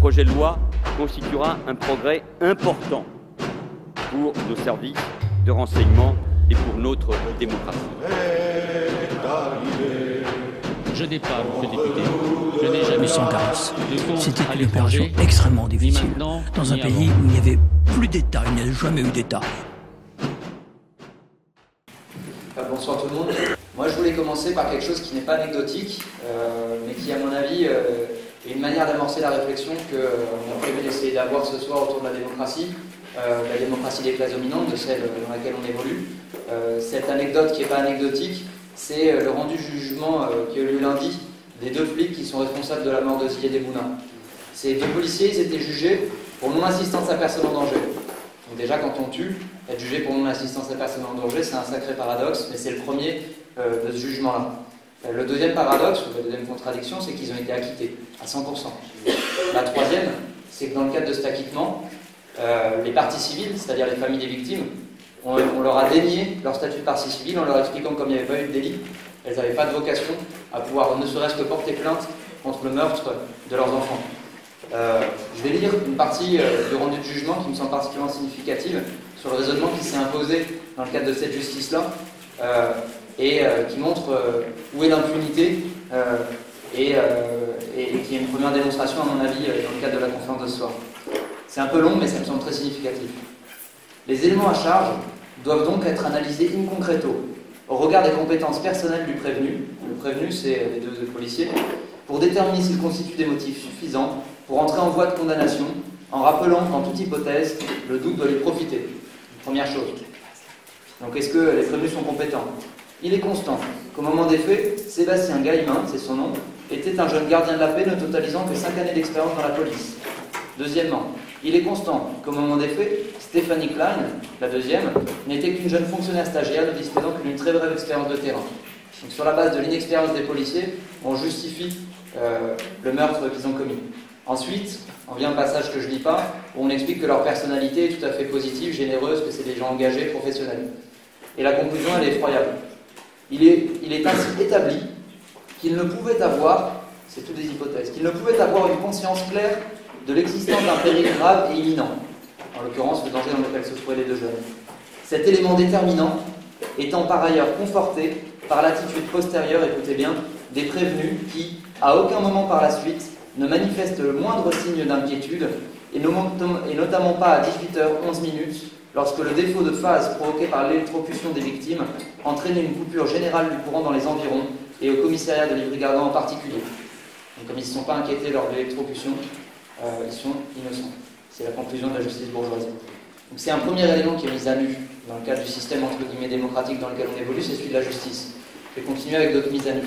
projet de loi constituera un progrès important pour nos services de renseignement et pour notre démocratie. Je n'ai pas, monsieur le député, je n'ai jamais Sans carence. C'était à une opération l'étranger, extrêmement ni difficile, maintenant, dans un ni pays avant. où il n'y avait plus d'État, il n'y a jamais eu d'État. Bonsoir tout le monde. Moi je voulais commencer par quelque chose qui n'est pas anecdotique, mais qui à mon avis est une manière d'amorcer la réflexion qu'on a prévu d'essayer d'avoir ce soir autour de la démocratie des classes dominantes, de celle dans laquelle on évolue. Cette anecdote qui n'est pas anecdotique, c'est le rendu jugement qui a eu lieu lundi des deux flics qui sont responsables de la mort de Zied Bouna. Ces deux policiers, ils étaient jugés pour non-assistance à personne en danger. Donc déjà, quand on tue, être jugé pour non-assistance à personne en danger, c'est un sacré paradoxe, mais c'est le premier de ce jugement-là. Le deuxième paradoxe, ou la deuxième contradiction, c'est qu'ils ont été acquittés à 100%. La troisième, c'est que dans le cadre de cet acquittement, les parties civiles, c'est-à-dire les familles des victimes, on leur a dénié leur statut de partie civile en leur expliquant que comme il n'y avait pas eu de délit, elles n'avaient pas de vocation à pouvoir ne serait-ce que porter plainte contre le meurtre de leurs enfants. Je vais lire une partie du rendu de jugement qui me semble particulièrement significative sur le raisonnement qui s'est imposé dans le cadre de cette justice-là et qui montre où est l'impunité et qui est une première démonstration, à mon avis, dans le cadre de la conférence de ce soir. C'est un peu long, mais ça me semble très significatif. Les éléments à charge doivent donc être analysés in concreto, au regard des compétences personnelles du prévenu, le prévenu c'est les deux policiers, pour déterminer s'il constitue des motifs suffisants pour entrer en voie de condamnation, en rappelant qu'en toute hypothèse, le doute doit lui profiter. Première chose. Donc est-ce que les prévenus sont compétents? Il est constant qu'au moment des faits, Sébastien Gaillemin, c'est son nom, était un jeune gardien de la paix ne totalisant que 5 années d'expérience dans la police. Deuxièmement, il est constant qu'au moment des faits, Stéphanie Klein, la deuxième, n'était qu'une jeune fonctionnaire stagiaire ne disposant qu'une très brève expérience de terrain. Donc sur la base de l'inexpérience des policiers, on justifie le meurtre qu'ils ont commis. Ensuite, on vient à un passage que je ne lis pas, où on explique que leur personnalité est tout à fait positive, généreuse, que c'est des gens engagés, professionnels. Et la conclusion, elle est effroyable. Il est ainsi établi qu'ils ne pouvaient avoir, c'est toutes des hypothèses, qu'ils ne pouvaient avoir une conscience claire de l'existence d'un péril grave et imminent, en l'occurrence le danger dans lequel se trouvaient les deux jeunes. Cet élément déterminant étant par ailleurs conforté par l'attitude postérieure, écoutez bien, des prévenus qui, à aucun moment par la suite, ne manifestent le moindre signe d'inquiétude, et notamment pas à 18h11, lorsque le défaut de phase provoqué par l'électrocution des victimes entraînait une coupure générale du courant dans les environs, et au commissariat de Livry-Gargan en particulier. Donc, comme ils ne se sont pas inquiétés lors de l'électrocution, ils sont innocents. C'est la conclusion de la justice bourgeoise. Donc c'est un premier élément qui est mis à nu dans le cadre du système entre guillemets démocratique dans lequel on évolue, c'est celui de la justice. Je vais continuer avec d'autres mises à nu.